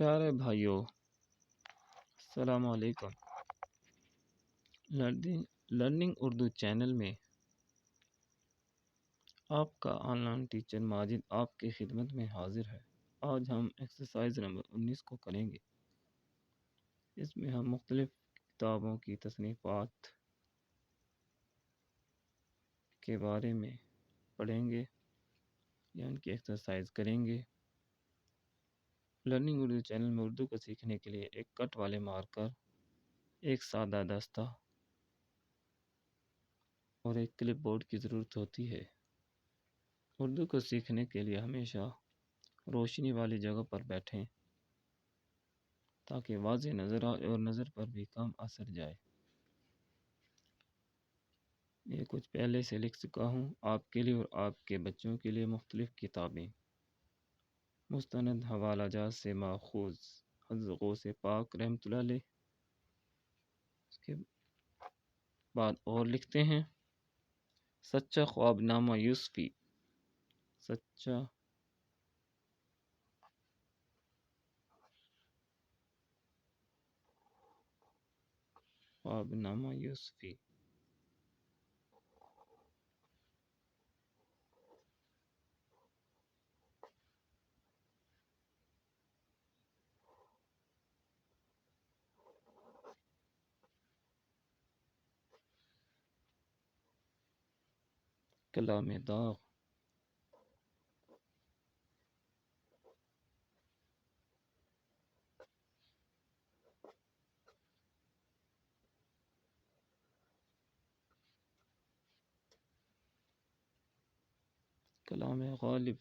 پیارے بھائیوں، السلام علیکم۔ لرننگ اردو چینل میں آپ کا آن لائن ٹیچر ماجد آپ کی خدمت میں حاضر ہے۔ آج ہم ایکسرسائز نمبر 19 کو کریں گے۔ اس میں ہم مختلف کتابوں کی تصنیفات کے بارے میں پڑھیں گے یا ان کی ایکسرسائز کریں گے۔ لرننگ اردو چینل میں اردو کو سیکھنے کے لیے ایک کٹ والے مارکر، ایک سادہ دستہ اور ایک کلپ بورڈ کی ضرورت ہوتی ہے۔ اردو کو سیکھنے کے لیے ہمیشہ روشنی والی جگہ پر بیٹھیں تاکہ واضح نظر آئے اور نظر پر بھی کم اثر جائے۔ یہ کچھ پہلے سے لکھ چکا ہوں آپ کے لیے اور آپ کے بچوں کے لیے مختلف کتابیں، مستند حوالہ جات سے ماخوذ، حضرت غوث پاک رحمۃ اللہ علیہ۔ اس کے بعد اور لکھتے ہیں سچا خواب نامہ یوسفی، سچا خواب نامہ یوسفی، کلام داغ، کلام غالب،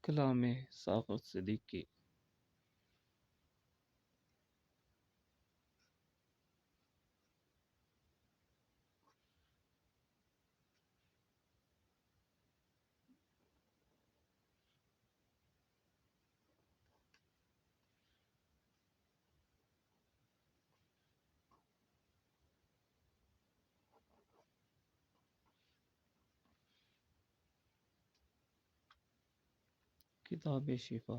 کلام ساقط صدیقی، کتاب شفا،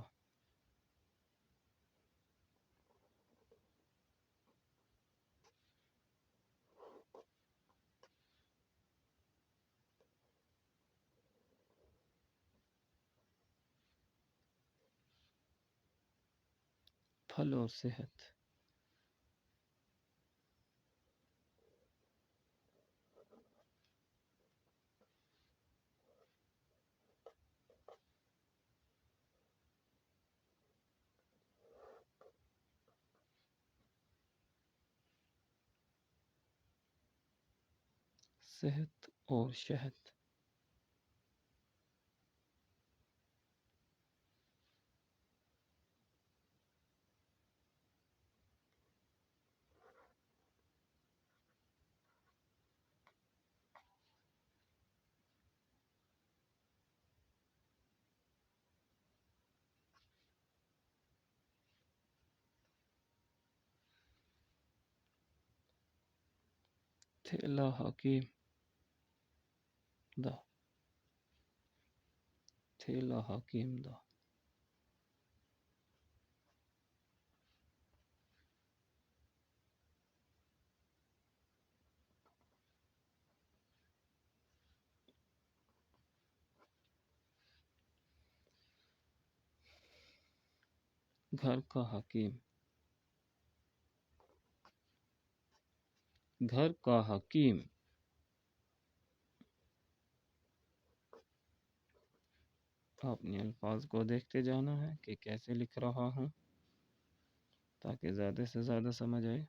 پھل اور صحت، صحت اور شہد، تھیلا حکیم دا، تھیلا حکیم دا، گھر کا حکیم، گھر کا حکیم، آپ نے الفاظ کو دیکھتے جانا ہے کہ کیسے لکھ رہا ہوں تاکہ زیادہ سے زیادہ سمجھ آئے۔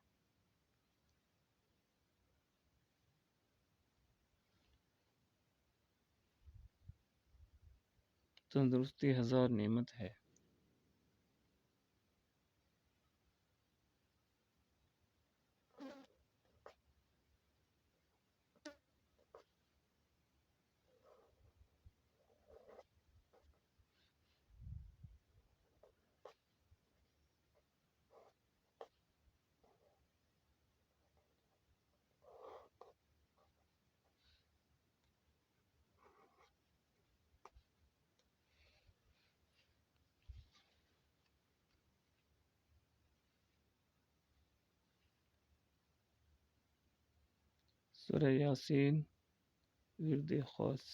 تندرستی ہزار نعمت ہے۔ سورہ یاسین ورد خاص۔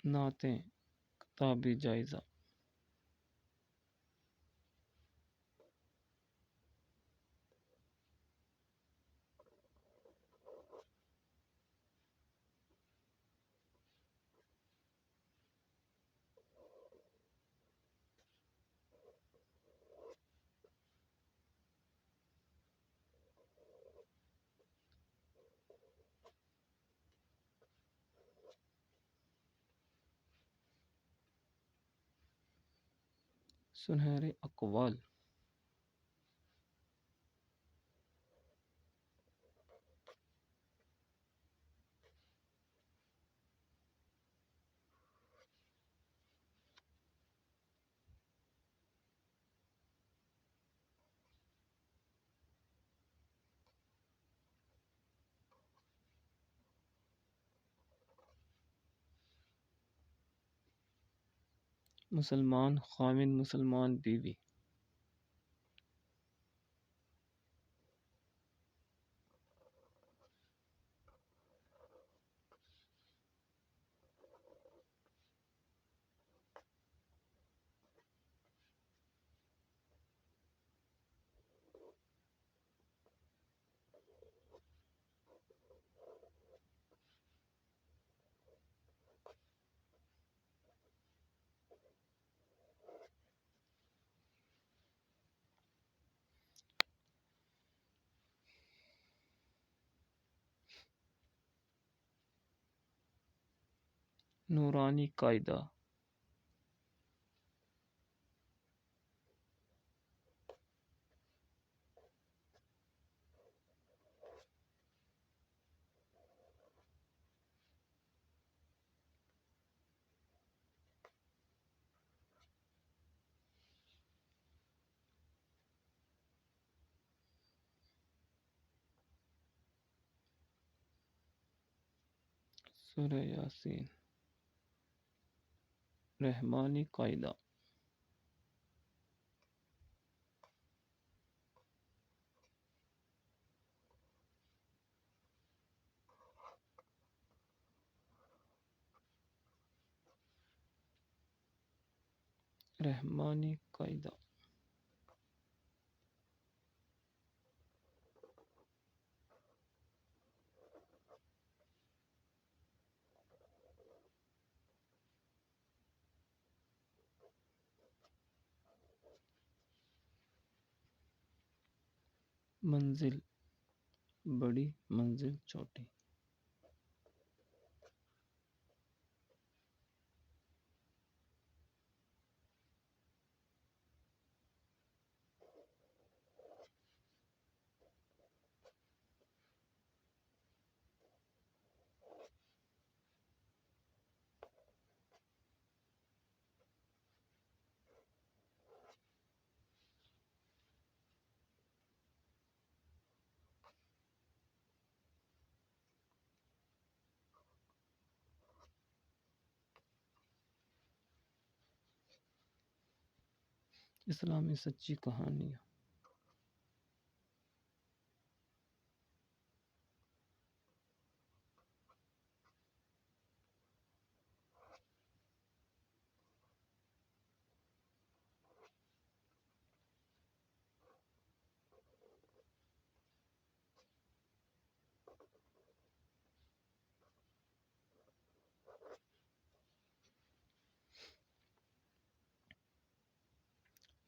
نعتیں کتابی جائزہ۔ سنہرے اقوال۔ مسلمان خاوند مسلمان بیوی۔ نورانی قاعدہ۔ سورہ یاسین رحمانی قاعدہ۔ رحمانی قاعدہ۔ منزل بڑی منزل چھوٹی۔ اسلامی سچی کہانیاں۔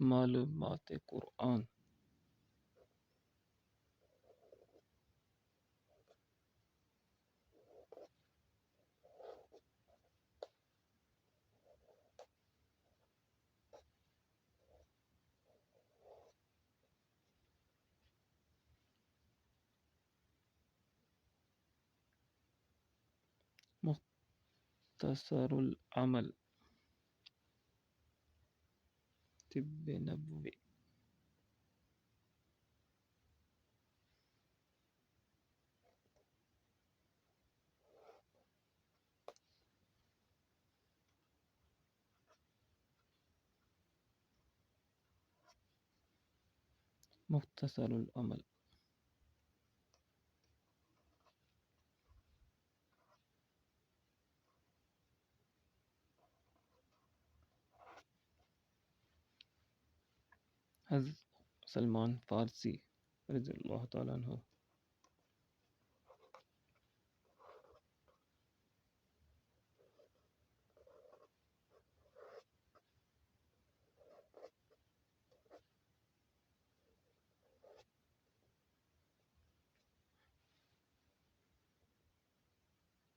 معلومات قرآن مختصر العمل طب نبوی مختصر العمل حضرت سلمان فارسی رضی اللہ تعالیٰ عنہ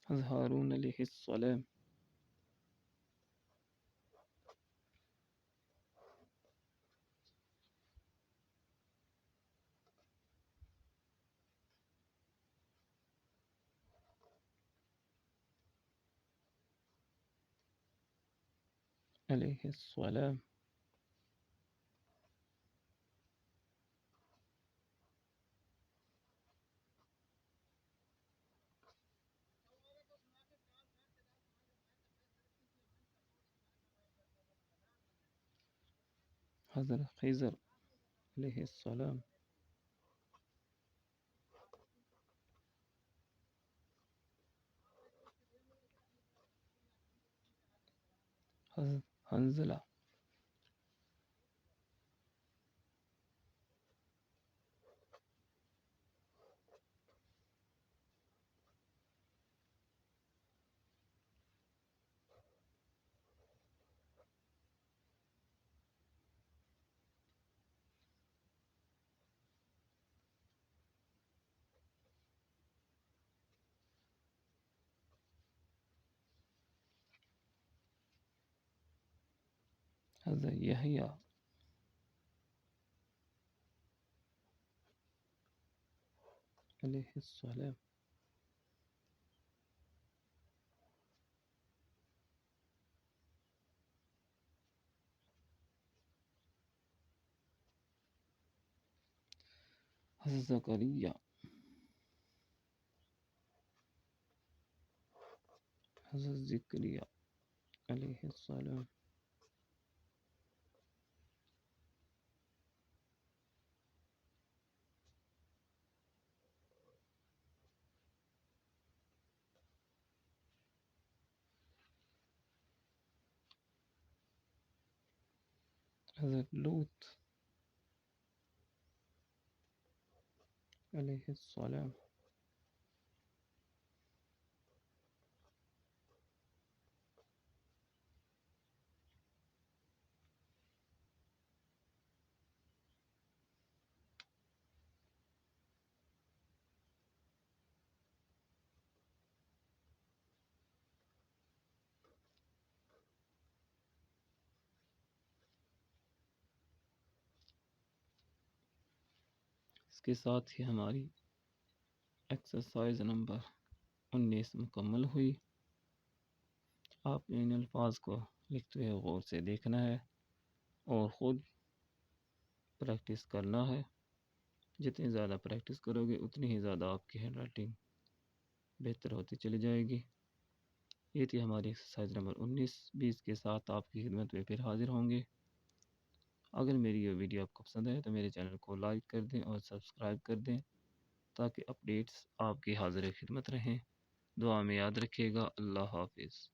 حضرت ہارون علیہ السلام علیہ السلام حضرت خضر علیہ السلام حضرت حنزلہ حضرت یحییٰ علیہ السلام حضرت زکریا حضرت زکریا علیہ السلام حضرت لوط علیہ السلام اس کے ساتھ ہی ہماری ایکسرسائز نمبر 19 مکمل ہوئی. آپ نے ان الفاظ کو لکھتے ہوئے غور سے دیکھنا ہے اور خود پریکٹس کرنا ہے. جتنی زیادہ پریکٹس کرو گے اتنی ہی زیادہ آپ کی ہینڈ رائٹنگ بہتر ہوتی چلی جائے گی. یہ تھی ہماری ایکسرسائز نمبر 19-20 کے ساتھ آپ کی خدمت میں پھر حاضر ہوں گے. اگر میری یہ ویڈیو آپ کو پسند ہے تو میرے چینل کو لائک کر دیں اور سبسکرائب کر دیں تاکہ اپڈیٹس آپ کی حاضر خدمت رہیں. دعا میں یاد رکھیے گا. اللہ حافظ.